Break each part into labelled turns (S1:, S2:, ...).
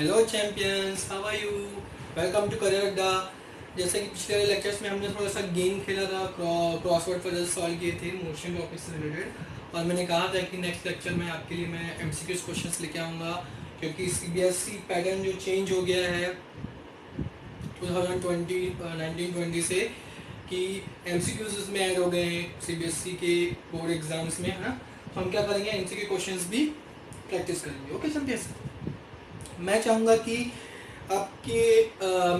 S1: Hello champions, how are you? Welcome to career Adda. जैसे कि पिछले वाले लेक्चर्स में हमने थोड़ा सा गेम खेला था, क्रॉसवर्ड पजल सॉल्व किए थे मोशन टॉपिक से रिलेटेड, और मैंने कहा था कि नेक्स्ट लेक्चर में आपके लिए मैं एमसीक्यूज क्वेश्चंस लेके आऊँगा, क्योंकि सीबीएसई पैटर्न जो चेंज हो गया है 1920 से कि एमसीक्यूज इसमें ऐड हो गए हैं सीबीएसई के बोर्ड एग्जाम्स में, है ना। तो हम क्या करेंगे, एमसीक्यू क्वेश्चंस भी प्रैक्टिस करेंगे। ओके चैंपियंस, मैं चाहूँगा कि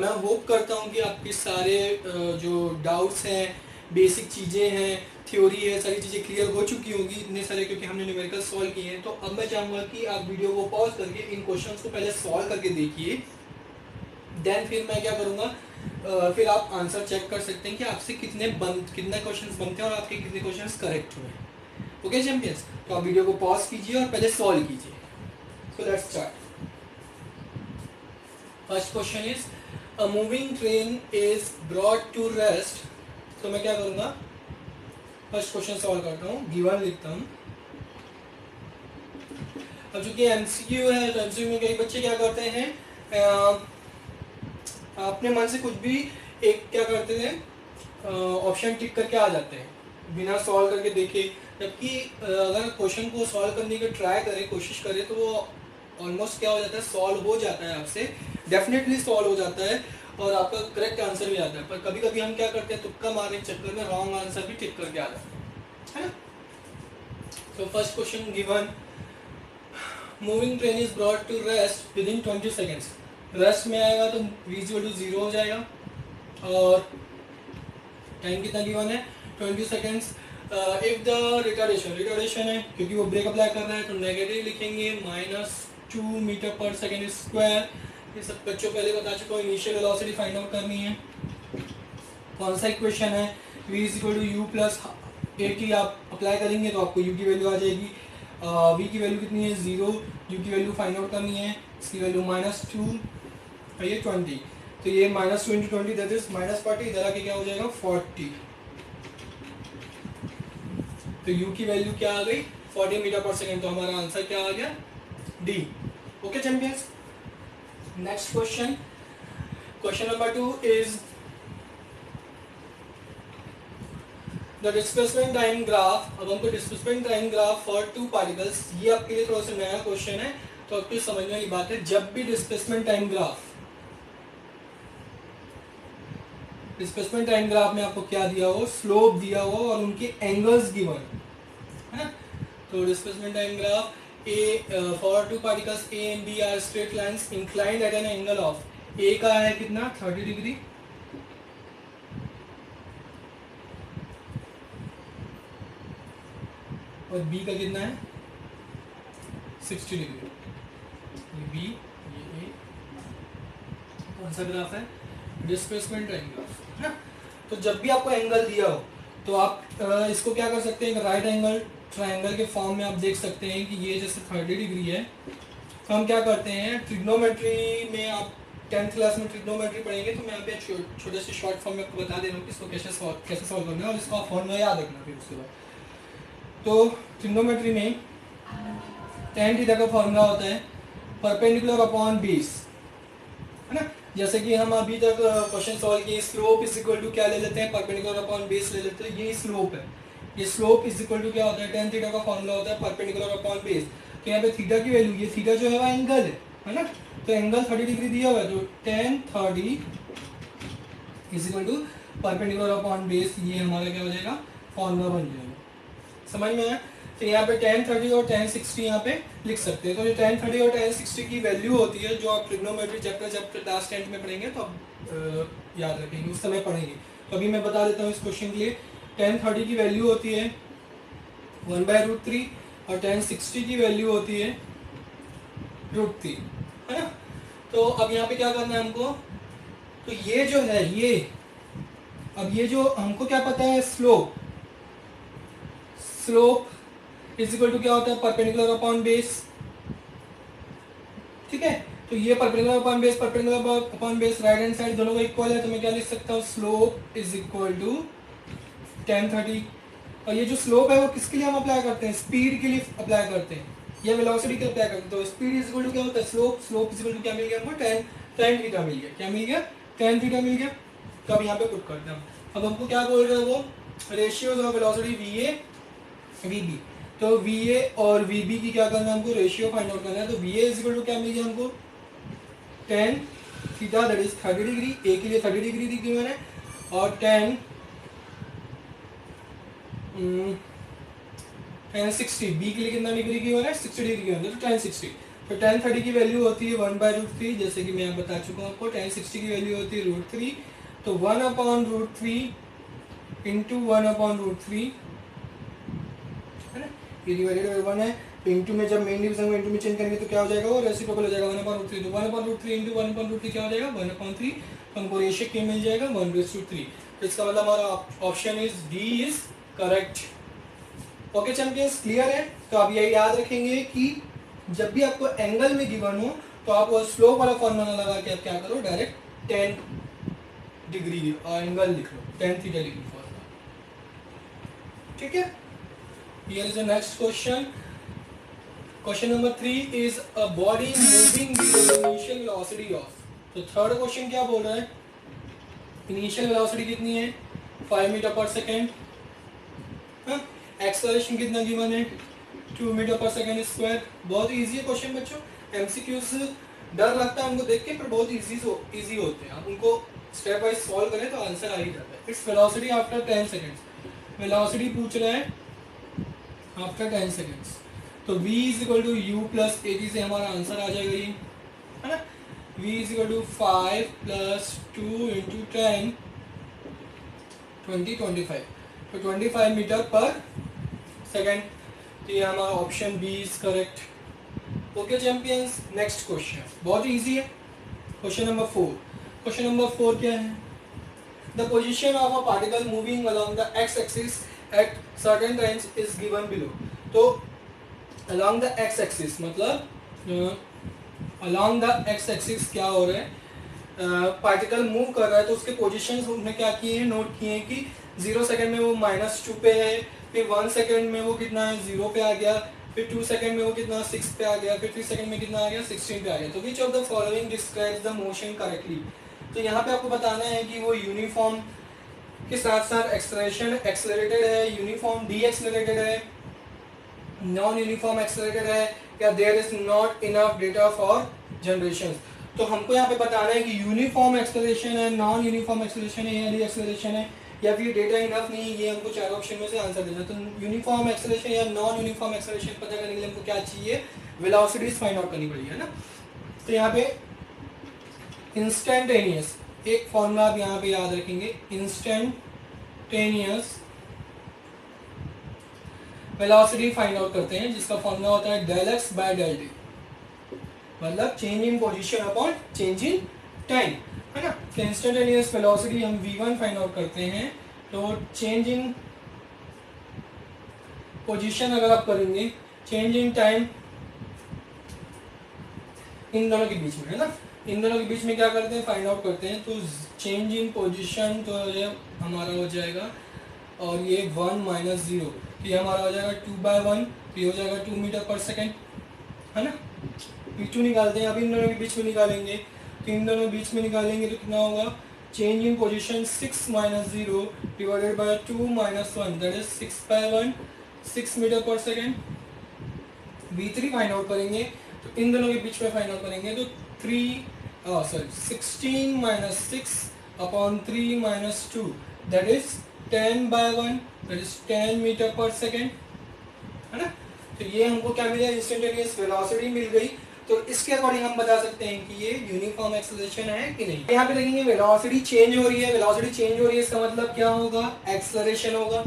S1: मैं होप करता हूँ कि आपके सारे जो डाउट्स हैं, बेसिक चीज़ें हैं, थ्योरी है, सारी चीज़ें क्लियर हो चुकी होंगी इतने सारे, क्योंकि हमने न्यूमेरिकल सॉल्व किए हैं। तो अब मैं चाहूँगा कि आप वीडियो को पॉज करके इन क्वेश्चंस को पहले सॉल्व करके देखिए, देन फिर मैं क्या करूँगा, फिर आप आंसर चेक कर सकते हैं कि आपसे कितने क्वेश्चंस बनते हैं और आपके कितने क्वेश्चंस करेक्ट हुए। ओके चैंपियंस, तो आप वीडियो को पॉज कीजिए और पहले सॉल्व कीजिए। So let's start. First question is a moving train is brought to rest. तो मैं क्या करूंगा, फर्स्ट क्वेश्चन सॉल्व करता हूँ, गिवन लिखता हूँ। अब चूंकि एमसीक्यू है तो एमसीक्यू में कई बच्चे क्या करते हैं, अपने मन से कुछ भी एक क्या करते हैं, ऑप्शन टिक करके आ जाते हैं बिना सॉल्व करके देखे। जबकि अगर क्वेश्चन को सॉल्व करने की ट्राई करें, कोशिश करें, तो वो ऑलमोस्ट क्या हो जाता है, सॉल्व हो जाता है आपसे, डेफिनेटली सॉल्व हो जाता है और आपका करेक्ट आंसर भी आता है। पर कभी कभी हम क्या करते हैं, तुक्का मारने के चक्कर में रॉन्ग आंसर भी टिक करके आ जाता है ना। तो first question given, moving train is brought to rest within 20 seconds. Rest में आएगा तो v=0 हो जाएगा, और टाइम कितना गिवन है, 20 सेकेंड्स। इफ द रिटार्डेशन है, क्योंकि वो ब्रेक अप्लाई कर रहा है, तो नेगेटिव लिखेंगे, -2 मीटर पर सेकेंड स्क्वायर। ये सब बच्चों पहले बता चुका हूँ। इनिशियल वेलोसिटी फाइंड आउट करनी है। कौन सा इक्वेशन है, v=u प्लस at आप अप्लाई करेंगे तो आपको u की वैल्यू आ जाएगी। v की वैल्यू कितनी है, 0, u की वैल्यू फाइंड आउट करनी है, इसकी वैल्यू -2 और ये 20, तो ये -2 × 20 दैट इज -40, इधर आके क्या हो जाएगा 40। तो u की वैल्यू क्या आ गई, 40 मीटर पर सेकेंड। तो हमारा आंसर क्या आ गया, D. Okay champions, next question, question number 2 is the displacement time graph. अब हमको displacement time graph for two particles, ये आपके लिए थोड़ा सा नया क्वेश्चन है, तो आपको समझने वाली बात है। जब भी डिस्प्लेसमेंट टाइम ग्राफ में आपको क्या दिया हो, स्लोप दिया हो और उनके एंगल्स गिवन है ना। तो displacement time graph for two particles A and B are straight lines inclined at an angle of, A का है कितना 30 डिग्री, और बी का कितना है 60 डिग्री। ये बी, ये ए, कौन सा ग्राफ है, डिस्प्लेसमेंट टाइम ग्राफ है ना। तो जब भी आपको एंगल दिया हो तो आप इसको क्या कर सकते हैं, राइट एंगल ट्रायंगल के फॉर्म में आप देख सकते हैं कि ये जैसे 30 डिग्री है, तो हम क्या करते हैं, ट्रिग्नोमेट्री में आप 10th क्लास में ट्रिग्नोमेट्री पढ़ेंगे, तो मैं यहाँ पे छोटे से शॉर्ट फॉर्म में आपको बता दे रहा हूँ कि इसको कैसे सॉल्व करना है, और इसका फॉर्मूला याद रखना फिर उसके बाद। तो ट्रिग्नोमेट्री में tan थीटा का फॉर्मूला होता है परपेंडिकुलर अपॉन बेस, है ना। जैसे कि हम अभी तक क्वेश्चन सॉल्व किए, स्लोप इज इक्वल टू क्या ले लेते हैं, परपेंडिकुलर अपॉन बेस ले लेते हैं। ये स्लोप है, ये स्लोप इज इक्वल टू क्या होता है, tan थीटा का फॉर्मूला होता है परपेंडिकुलर अपॉन बेस। तो यहाँ पे थीटा की वैल्यू, ये थीटा जो है वो एंगल है ना। तो एंगल 30 डिग्री दिया हुआ है, तो tan 30 is equal to perpendicular upon base, ये हमारा क्या हो जाएगा, फॉर्मूला बन जाएगा। समझ में आया। तो यहाँ पे tan 30 और tan 60 यहाँ पे लिख सकते हैं। तो जो tan 30 और tan 60 की वैल्यू होती है, जो आप ट्रिग्नोमेट्री चैप्टर जब क्लास 10 में पढ़ेंगे तो आप याद रखेंगे, उस समय पढ़ेंगे। तो अभी मैं बता देता हूँ इस क्वेश्चन के लिए। tan 30 की वैल्यू होती है 1/√3 और tan 60 की वैल्यू होती है √3, है ना। तो अब यहाँ पे क्या करना है हमको, तो ये जो है ये, अब ये जो हमको क्या पता है, स्लोप इज इक्वल टू क्या होता है, परपेंडिकुलर अपॉन बेस, ठीक है। तो ये perpendicular upon base right hand side दोनों का इक्वल है, तो मैं क्या लिख सकता हूँ, slope is equal to tan 30। और ये जो स्लोप है वो किसके लिए हम अप्लाई करते हैं, स्पीड के लिए अप्लाई करते हैं, या वेलोसिटी क्या करते हैं, तो स्पीड इज इक्वल टू क्या होता है, slope, slope is equal to क्या मिल गया हमको, tan थीटा मिल गया, क्या मिल गया, tan थीटा मिल गया। तो अब यहाँ पे पुट करते हैं, अब हमको क्या बोल रहे हैं वो, रेशियोज ऑफ वेलोसिटी वीए वीबी, तो वीए और वीबी की क्या करना है हमको, रेशियो फाइंड आउट करना है। तो वीए इज इक्वल टू क्या मिल गया हमको, tan theta that is 30 degree, A के लिए 30 डिग्री दी मैंने, और tan 60, बी के लिए कितना डिग्री की हो रहा है, 60 डिग्री की हो रहा है, तो tan 60, तो tan 30 की वैल्यू होती है 1/√3, जैसे कि मैं यहाँ बता चुका हूँ आपको। tan 60 की वैल्यू होती है √3, तो 1/√3 इंटू 1/√3 है ना, ये डिवाइडेड बाई 1 है, तो इंटू में जब मेन डिवीजन को इंटू में चेंज करेंगे तो क्या हो जाएगा, वो रेसिप्रोकल हो जाएगा 1/√3, तो 1/√3 इंटू 1/√3 क्या हो जाएगा, 1/3, तो हमको रेशियो क्या मिल जाएगा, 1/3। तो इसका मतलब हमारा option is D is correct. Okay champions, clear है। तो आप ये याद रखेंगे कि जब भी आपको एंगल में गिवन हो तो आप वो स्लोप वाला फॉर्मूला लगा के आप क्या करो, डायरेक्ट tan डिग्री एंगल लिख लो, tan थीटा लिख लो, ठीक है। Here is the next question, question number 3 is a body moving with initial velocity of, तो थर्ड क्वेश्चन क्या बोल रहा है, इनिशियल वेलोसिटी कितनी है, 5 मीटर पर सेकेंड, एक्सेलरेशन कितना गिवन है, 2 मीटर पर सेकेंड स्क्वायर। बहुत इजी है क्वेश्चन बच्चों, एमसीक्यूज डर लगता है हमको देख के, पर बहुत इजी होते हैं, आप उनको स्टेप वाइज सॉल्व करें तो आंसर आ ही जाता है। Its velocity after 10 seconds, velocity पूछ रहा है आफ्टर 10 सेकेंड्स, तो v is equal to u plus a से हमारा आंसर आ जाएगा ये, है ना, v is equal to 5 plus 2 into 10 25, तो 25 मीटर पर सेकेंड, तो ये हमारा option B is correct. Okay champions, next question बहुत इजी है, क्वेश्चन नंबर 4। क्वेश्चन नंबर 4 क्या है, the position of a particle moving along the x axis at certain times is given below. तो along the x axis मतलब along the x axis क्या हो रहा है, पार्टिकल मूव कर रहा है, तो उसके पोजीशंस उन्होंने क्या किए हैं, नोट किए हैं कि 0 सेकंड में वो -2 पे है, फिर 1 सेकंड में वो कितना है 0 पे आ गया, फिर 2 सेकंड में वो कितना 6 पे आ गया, फिर 3 सेकंड में कितना आ गया 16 पे आ गया। तो which of the following describes the motion correctly, तो यहाँ पे आपको बताना है कि वो यूनिफॉर्म के साथ साथ एक्सेलरेशन एक्सेलरेटेड है, यूनिफॉर्म डी एक्सेलरेटेड है, नॉन यूनिफॉर्म एक्सेलरेटेड है, या there is not enough data for generation. तो हमको यहाँ पे बताना है कि यूनिफॉर्म एक्सेलरेशन है, नॉन यूनिफॉर्म एक्सेलरेशन है, या डी एक्सेलरेशन है, या फिर डेटा इनफ नहीं है, ये हमको चार ऑप्शन में से आंसर देना है। तो यूनिफॉर्म एक्सेलरेशन या नॉन यूनिफॉर्म एक्सेलरेशन पता करने के लिए हमको क्या चाहिए, वेलोसिटीज फाइंड आउट करनी पड़ेगी, है ना। तो यहाँ पे इंस्टेंटेनियस एक फॉर्मूला आप यहाँ पे याद रखेंगे, इंस्टेंटेनियस वेलोसिटी फाइंड आउट करते हैं, जिसका फॉर्मूला होता है del x by del t, मतलब change in position upon change in time, है ना। तो इंस्टेंटेनियस वेलोसिटी हम v1 फाइंड आउट करते हैं, तो चेंज इन पोजीशन अगर आप करेंगे, चेंज इन टाइम इन दोनों के बीच में, है ना, इन दोनों के बीच में क्या करते हैं, फाइंड आउट करते हैं। तो चेंज इन पोजीशन तो ये हमारा हो जाएगा, और ये 1 - 0, तो ये हमारा हो जाएगा 2/1, तो ये हो जाएगा 2 मीटर पर सेकेंड, है ना। V2 निकालते हैं, अब इन दोनों के बीच में निकालेंगे, तो इन दोनों के बीच में निकालेंगे तो कितना होगा, change in position 6 - 0 divided by 2 - 1, that is 6/1, 6 metre per second. V3 find out करेंगे, तो इन दोनों के बीच में फाइंड आउट करेंगे, तो 16 - 6 upon 3 - 2, that is 10/1, that is 10 metre per second, है ना। तो ये हमको क्या मिला, इंस्टेंटेनियस वेलोसिटी मिल गई। तो इसके अकॉर्डिंग हम बता सकते हैं कि ये यूनिफॉर्म एक्सेलरेशन है कि नहीं। यहाँ पे देखेंगे वेलोसिटी चेंज हो रही है, वेलोसिटी चेंज हो रही है, इसका मतलब क्या होगा, एक्सेलरेशन होगा,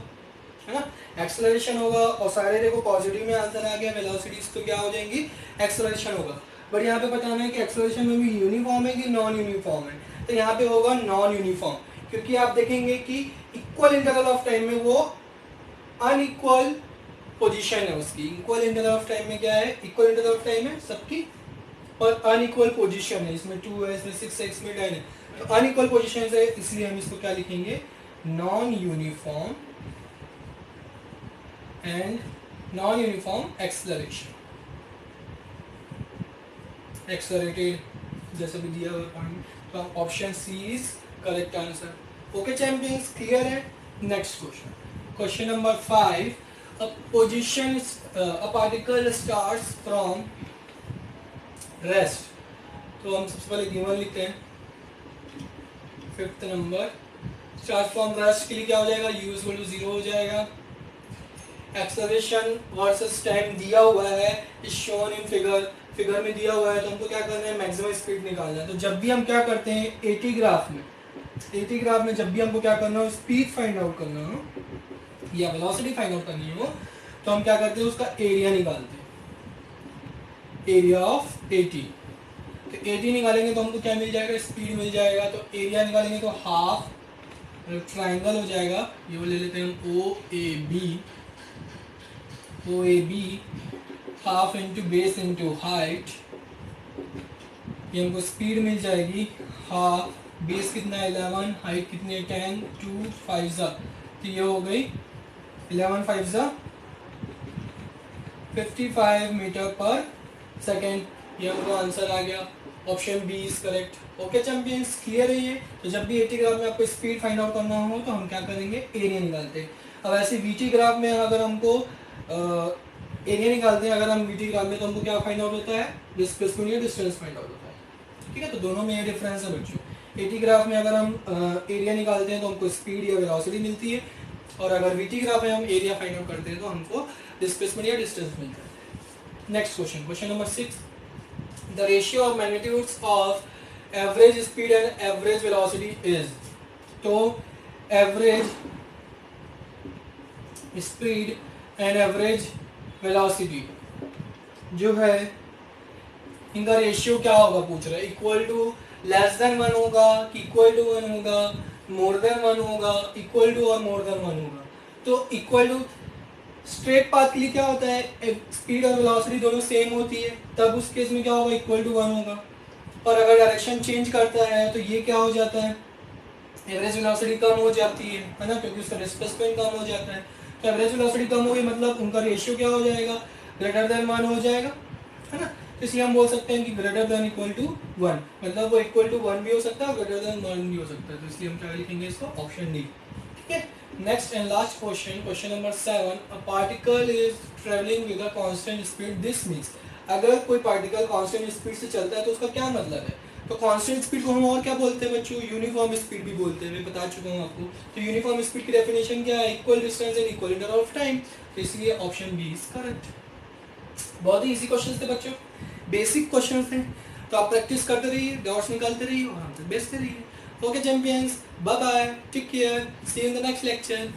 S1: है ना, एक्सेलरेशन होगा। और सारे देखो पॉजिटिव में आंसर आ गया, वेलोसिटीज तो क्या हो जाएंगी, एक्सेलरेशन होगा। बट यहाँ पे बताना है कि एक्सेलरेशन में भी यूनिफॉर्म है कि नॉन यूनिफॉर्म है, तो यहाँ पे होगा नॉन यूनिफॉर्म, क्योंकि आप देखेंगे कि इक्वल इंटरवल ऑफ टाइम में वो अनइक्वल पोजीशन है उसकी। इक्वल इंटरवल ऑफ टाइम में क्या है, इक्वल इंटरवल ऑफ टाइम है सबकी, और अनइक्वल पोजीशन है, इसमें 2 है, इसमें 6 है, इसमें 10 है, तो अनइक्वल पोजीशन है, इसलिए हम इसको क्या लिखेंगे, non uniform and non uniform acceleration. Accelerated जैसे भी दिया हुआ पॉइंट, तो option C is correct answer. Okay champions, clear है। Next question, question number 5, a position a particle starts from rest. तो हम सबसे पहले गिवन लिखते हैं, 5th number, start from rest के लिए क्या हो जाएगा, u इक्वल टू 0 हो जाएगा। एक्सेलरेशन वर्सेस टाइम दिया हुआ है, इज शोन इन फिगर में दिया हुआ है, तो हमको क्या करना है, मैक्सिमम स्पीड निकालना है। तो जब भी हम क्या करते हैं, एटी ग्राफ में जब भी हमको क्या करना हो, स्पीड फाइंड आउट करना हो या वेलोसिटी फाइंड आउट करनी हो, तो हम क्या करते हैं, उसका एरिया निकालते हैं, एरिया ऑफ 80। तो 80 निकालेंगे तो हमको क्या मिल जाएगा, स्पीड मिल जाएगा। तो एरिया निकालेंगे तो हाफ ट्राइंगल हो जाएगा, ये वो ले लेते हैं हम, O A B half into base into height, ये हमको स्पीड मिल जाएगी हाफ, बेस कितना है 11, हाइट कितनी है 10, 2 5 जा, तो ये हो गई 11 5 जा 55 मीटर पर सेकेंड, ये हमको आंसर आ गया। Option B is correct. Okay champions, clear है ये। तो जब भी एटी ग्राफ में आपको स्पीड फाइंड आउट करना हो तो हम क्या करेंगे, एरिया निकालते हैं। अब ऐसे वीटी ग्राफ में अगर हमको एरिया निकालते हैं, अगर हम वीटी ग्राफ में, तो हमको क्या फाइंड आउट होता है, डिस्प्लेसमेंट या डिस्टेंस फाइंड आउट होता है। ठीक है, तो दोनों में ये डिफरेंस है बच्चों। एटी ग्राफ में अगर हम एरिया निकालते हैं तो हमको स्पीड या वेलोसिटी मिलती है, और अगर वीटी ग्राफ में हम एरिया फाइंड आउट करते हैं तो हमको डिस्प्लेसमेंट या डिस्टेंस मिलता है। Next question, question number 6, the ratio of magnitudes of average speed and average velocity is. तो average speed and average velocity जो है, इनका रेशियो क्या होगा पूछ रहा है, इक्वल टू लेस देन 1 होगा, इक्वल टू 1 होगा, मोर देन 1 होगा, इक्वल टू और मोर देन 1 होगा। तो इक्वल टू, स्ट्रेट पाथ के लिए क्या होता है, स्पीड और वेलोसिटी दोनों सेम होती है, तब उस केस में क्या होगा, इक्वल टू 1 होगा। और अगर डायरेक्शन चेंज करता है तो ये क्या हो जाता है, एवरेज वेलोसिटी कम हो जाती है ना, क्योंकि उसका डिस्प्लेसमेंट कम हो जाता है। तो एवरेज वेलोसिटी कम होगी, मतलब उनका रेशियो क्या हो जाएगा, ग्रेटर देन 1 हो जाएगा, है ना। तो इसलिए हम बोल सकते हैं कि ग्रेटर देन इक्वल टू 1, मतलब वो इक्वल टू 1 भी हो सकता है और ग्रेटर देन 1 भी हो सकता है। तो इसलिए हम क्या लिखेंगे इसको, ऑप्शन डी। ठीक है, next and last question, question number 7, a particle is travelling with a constant speed, this means. अगर कोई पार्टिकल कांस्टेंट स्पीड से चलता है तो उसका क्या मतलब है। तो कांस्टेंट स्पीड को हम और क्या बोलते हैं बच्चों, यूनिफॉर्म स्पीड भी बोलते हैं, मैं बता चुका हूँ आपको। तो यूनिफॉर्म स्पीड की डेफिनेशन क्या है, equal distance and equal interval of time. तो इसलिए ऑप्शन बी इज करेक्ट। बहुत ही इजी क्वेश्चन थे बच्चों, बेसिक क्वेश्चन थे, तो आप प्रैक्टिस करते रहिए, डॉट्स निकालते रहिए और आंसर बेचते रहिए। Okay champions, bye bye, take care, see you in the next lecture.